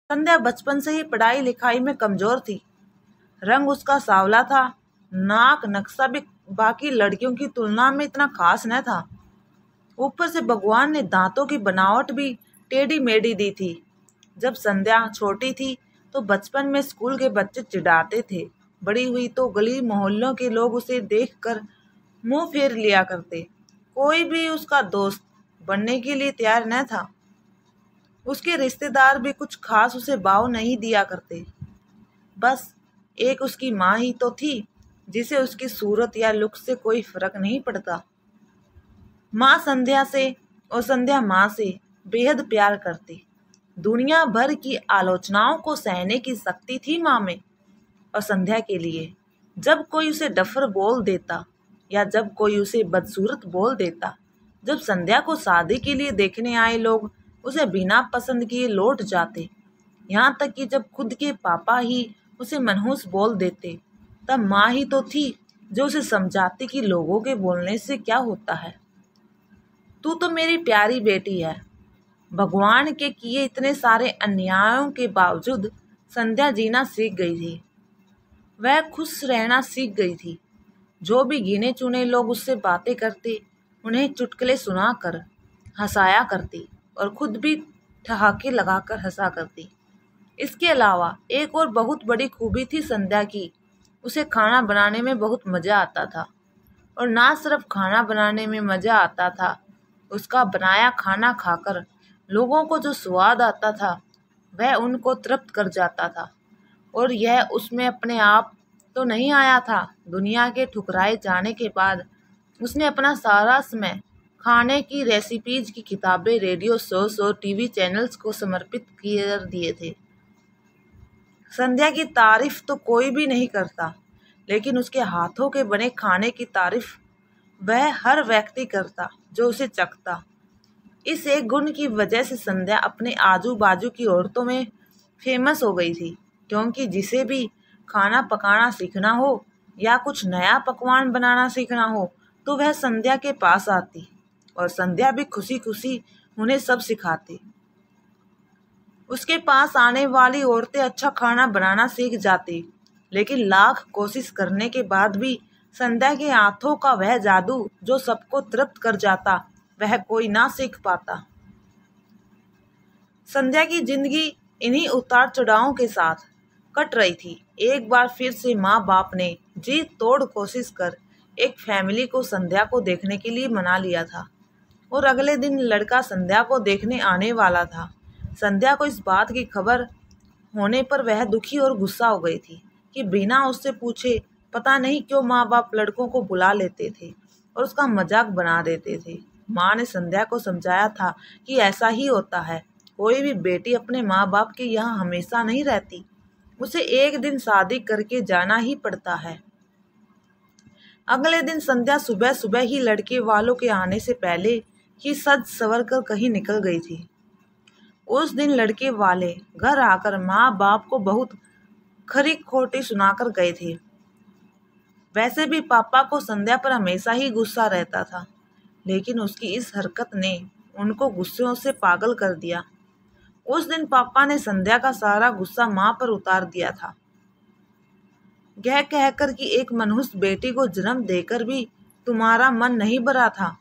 संध्या बचपन से ही पढ़ाई लिखाई में कमजोर थी। रंग उसका सांवला था, नाक नक्शा भी बाकी लड़कियों की तुलना में इतना खास न था। ऊपर से भगवान ने दांतों की बनावट भी टेढ़ी मेढ़ी दी थी। जब संध्या छोटी थी तो बचपन में स्कूल के बच्चे चिढ़ाते थे। बड़ी हुई तो गली मोहल्लों के लोग उसे देखकर मुंह फेर लिया करते। कोई भी उसका दोस्त बनने के लिए तैयार न था। उसके रिश्तेदार भी कुछ खास उसे भाव नहीं दिया करते। बस एक उसकी माँ ही तो थी जिसे उसकी सूरत या लुक से कोई फर्क नहीं पड़ता। माँ संध्या से और संध्या माँ से बेहद प्यार करती। दुनिया भर की आलोचनाओं को सहने की शक्ति थी माँ में। और संध्या के लिए जब कोई उसे डफर बोल देता या जब कोई उसे बदसूरत बोल देता, जब संध्या को शादी के लिए देखने आए लोग उसे बिना पसंद किए लौट जाते, यहाँ तक कि जब खुद के पापा ही उसे मनहूस बोल देते, तब माँ ही तो थी जो उसे समझाती कि लोगों के बोलने से क्या होता है। तू तो मेरी प्यारी बेटी है। भगवान के किए इतने सारे अन्यायों के बावजूद संध्या जीना सीख गई थी। वह खुश रहना सीख गई थी। जो भी गिने चुने लोग उससे बातें करते, उन्हें चुटकुले सुनाकर हंसाया करती और खुद भी ठहाके लगाकर हंसा करती। इसके अलावा एक और बहुत बड़ी खूबी थी संध्या की। उसे खाना बनाने में बहुत मज़ा आता था। और ना सिर्फ खाना बनाने में मज़ा आता था, उसका बनाया खाना खाकर लोगों को जो स्वाद आता था वह उनको तृप्त कर जाता था। और यह उसमें अपने आप तो नहीं आया था। दुनिया के ठुकराए जाने के बाद उसने अपना सारा समय खाने की रेसिपीज की किताबें, रेडियो शोज और टीवी चैनल्स को समर्पित कर दिए थे। संध्या की तारीफ तो कोई भी नहीं करता, लेकिन उसके हाथों के बने खाने की तारीफ वह हर व्यक्ति करता जो उसे चखता। इस एक गुण की वजह से संध्या अपने आजू बाजू की औरतों में फेमस हो गई थी, क्योंकि जिसे भी खाना पकाना सीखना हो या कुछ नया पकवान बनाना सीखना हो तो वह संध्या के पास आती और संध्या भी खुशी खुशी उन्हें सब सिखाती। उसके पास आने वाली औरतें अच्छा खाना बनाना सीख जाती, लेकिन लाख कोशिश करने के बाद भी संध्या के हाथों का वह जादू जो सबको तृप्त कर जाता वह कोई ना सीख पाता। संध्या की जिंदगी इन्हीं उतार चढ़ावों के साथ कट रही थी। एक बार फिर से माँ बाप ने जी तोड़ कोशिश कर एक फैमिली को संध्या को देखने के लिए मना लिया था और अगले दिन लड़का संध्या को देखने आने वाला था। संध्या को इस बात की खबर होने पर वह दुखी और गुस्सा हो गई थी कि बिना उससे पूछे पता नहीं क्यों माँ बाप लड़कों को बुला लेते थे और उसका मजाक बना देते थे। माँ ने संध्या को समझाया था कि ऐसा ही होता है, कोई भी बेटी अपने माँ बाप के यहाँ हमेशा नहीं रहती, उसे एक दिन शादी करके जाना ही पड़ता है। अगले दिन संध्या सुबह सुबह ही लड़के वालों के आने से पहले ही सज संवर कर कहीं निकल गई थी। उस दिन लड़के वाले घर आकर माँ बाप को बहुत खरी खोटी सुनाकर गए थे। वैसे भी पापा को संध्या पर हमेशा ही गुस्सा रहता था, लेकिन उसकी इस हरकत ने उनको गुस्से से पागल कर दिया। उस दिन पापा ने संध्या का सारा गुस्सा माँ पर उतार दिया था, यह कहकर कि एक मनहूस बेटी को जन्म देकर भी तुम्हारा मन नहीं भरा था,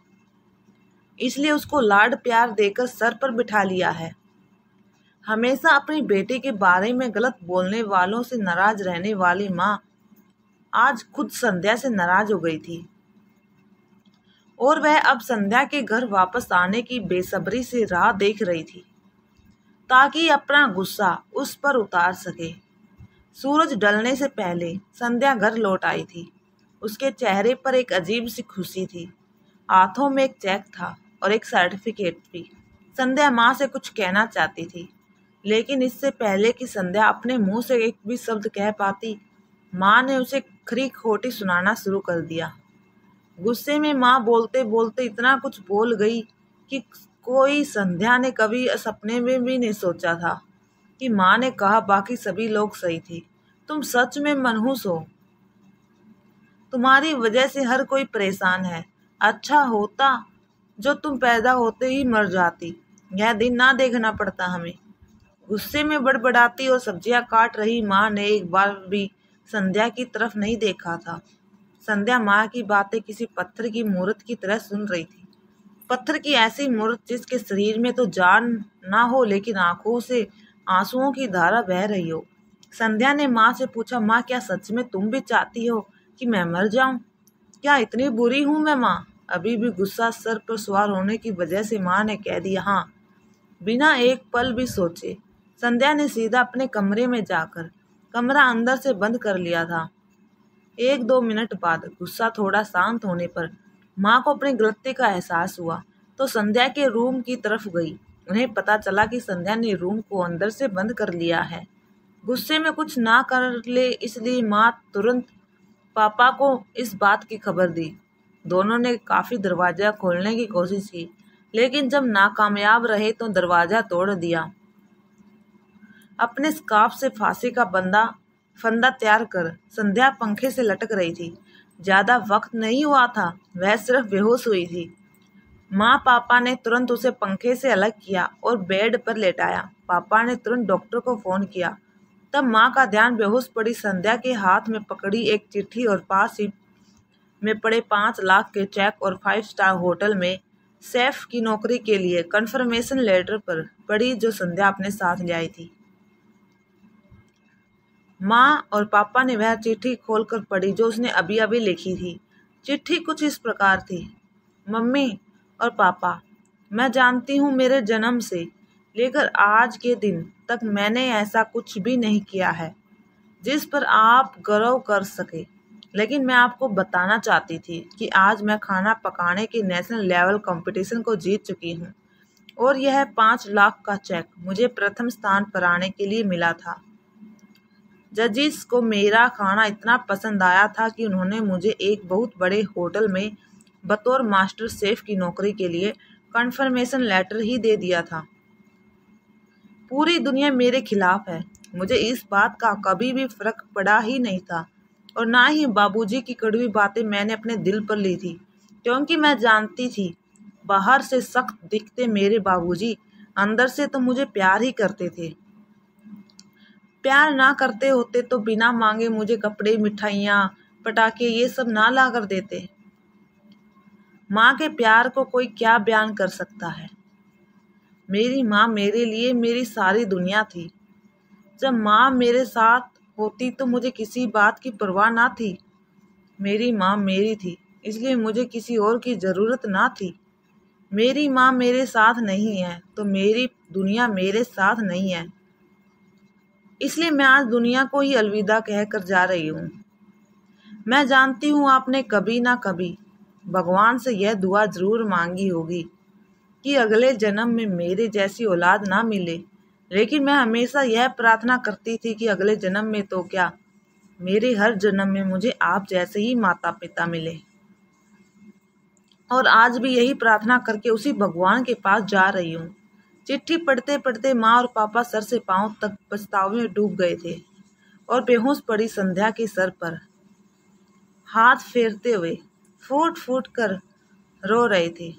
इसलिए उसको लाड प्यार देकर सर पर बिठा लिया है। हमेशा अपनी बेटी के बारे में गलत बोलने वालों से नाराज रहने वाली माँ आज खुद संध्या से नाराज हो गई थी और वह अब संध्या के घर वापस आने की बेसब्री से राह देख रही थी ताकि अपना गुस्सा उस पर उतार सके। सूरज ढलने से पहले संध्या घर लौट आई थी। उसके चेहरे पर एक अजीब सी खुशी थी। हाथों में एक चेक था और एक सर्टिफिकेट भी। संध्या माँ से कुछ कहना चाहती थी, लेकिन इससे पहले कि संध्या अपने मुंह से एक भी शब्द कह पाती, माँ ने उसे खरी खोटी सुनाना शुरू कर दिया। गुस्से में माँ बोलते बोलते इतना कुछ बोल गई कि कोई संध्या ने कभी सपने में भी नहीं सोचा था कि माँ ने कहा बाकी सभी लोग सही थे, तुम सच में मनहूस हो, तुम्हारी वजह से हर कोई परेशान है। अच्छा होता जो तुम पैदा होते ही मर जाती, यह दिन ना देखना पड़ता हमें। गुस्से में बड़बड़ाती और सब्जियां काट रही माँ ने एक बार भी संध्या की तरफ नहीं देखा था। संध्या माँ की बातें किसी पत्थर की मूर्त की तरह सुन रही थी। पत्थर की ऐसी मूर्त जिसके शरीर में तो जान ना हो लेकिन आंखों से आंसुओं की धारा बह रही हो। संध्या ने माँ से पूछा, माँ क्या सच में तुम भी चाहती हो कि मैं मर जाऊं? क्या इतनी बुरी हूं मैं माँ? अभी भी गुस्सा सर पर सवार होने की वजह से माँ ने कह दिया हाँ। बिना एक पल भी सोचे संध्या ने सीधा अपने कमरे में जाकर कमरा अंदर से बंद कर लिया था। 1-2 मिनट बाद गुस्सा थोड़ा शांत होने पर माँ को अपनी गलती का एहसास हुआ तो संध्या के रूम की तरफ गई। उन्हें पता चला कि संध्या ने रूम को अंदर से बंद कर लिया है। गुस्से में कुछ ना कर ले इसलिए माँ तुरंत पापा को इस बात की खबर दी। दोनों ने काफी दरवाजा खोलने की कोशिश की लेकिन जब नाकामयाब रहे तो दरवाजा तोड़ दिया। अपने स्कार्फ से फांसी का फंदा तैयार कर संध्या पंखे से लटक रही थी। ज्यादा वक्त नहीं हुआ था, वह सिर्फ बेहोश हुई थी। माँ पापा ने तुरंत उसे पंखे से अलग किया और बेड पर लेटाया। पापा ने तुरंत डॉक्टर को फोन किया। तब माँ का ध्यान बेहोश पड़ी संध्या के हाथ में पकड़ी एक चिट्ठी और पास ही में पड़े 5 लाख के चेक और 5 स्टार होटल में शेफ की नौकरी के लिए कन्फर्मेशन लेटर पर पड़ी जो संध्या अपने साथ ले आई थी। माँ और पापा ने वह चिट्ठी खोलकर पढ़ी जो उसने अभी अभी लिखी थी। चिट्ठी कुछ इस प्रकार थी, मम्मी और पापा, मैं जानती हूँ मेरे जन्म से लेकर आज के दिन तक मैंने ऐसा कुछ भी नहीं किया है जिस पर आप गर्व कर सके, लेकिन मैं आपको बताना चाहती थी कि आज मैं खाना पकाने के नेशनल लेवल कंपटीशन को जीत चुकी हूँ और यह 5 लाख का चेक मुझे प्रथम स्थान पर आने के लिए मिला था। जजिस को मेरा खाना इतना पसंद आया था कि उन्होंने मुझे एक बहुत बड़े होटल में बतौर मास्टर शेफ की नौकरी के लिए कन्फर्मेशन लेटर ही दे दिया था। पूरी दुनिया मेरे खिलाफ है। मुझे इस बात का कभी भी फर्क पड़ा ही नहीं था और ना ही बाबूजी की कड़वी बातें मैंने अपने दिल पर ली थी, क्योंकि मैं जानती थी बाहर से सख्त दिखते मेरे बाबूजी अंदर से तो मुझे प्यार ही करते थे। प्यार ना करते होते तो बिना मांगे मुझे कपड़े, मिठाइयाँ, पटाखे ये सब ना ला कर देते। माँ के प्यार को कोई क्या बयान कर सकता है। मेरी माँ मेरे लिए मेरी सारी दुनिया थी। जब माँ मेरे साथ होती तो मुझे किसी बात की परवाह ना थी। मेरी माँ मेरी थी, इसलिए मुझे किसी और की ज़रूरत ना थी। मेरी माँ मेरे साथ नहीं है तो मेरी दुनिया मेरे साथ नहीं है, इसलिए मैं आज दुनिया को ही अलविदा कहकर जा रही हूँ। मैं जानती हूँ आपने कभी ना कभी भगवान से यह दुआ जरूर मांगी होगी कि अगले जन्म में मेरे जैसी औलाद ना मिले, लेकिन मैं हमेशा यह प्रार्थना करती थी कि अगले जन्म में तो क्या, मेरे हर जन्म में मुझे आप जैसे ही माता पिता मिले। और आज भी यही प्रार्थना करके उसी भगवान के पास जा रही हूँ। चिट्ठी पढ़ते पढ़ते माँ और पापा सर से पांव तक पछतावे में डूब गए थे और बेहोश पड़ी संध्या के सर पर हाथ फेरते हुए फूट फूट कर रो रहे थे।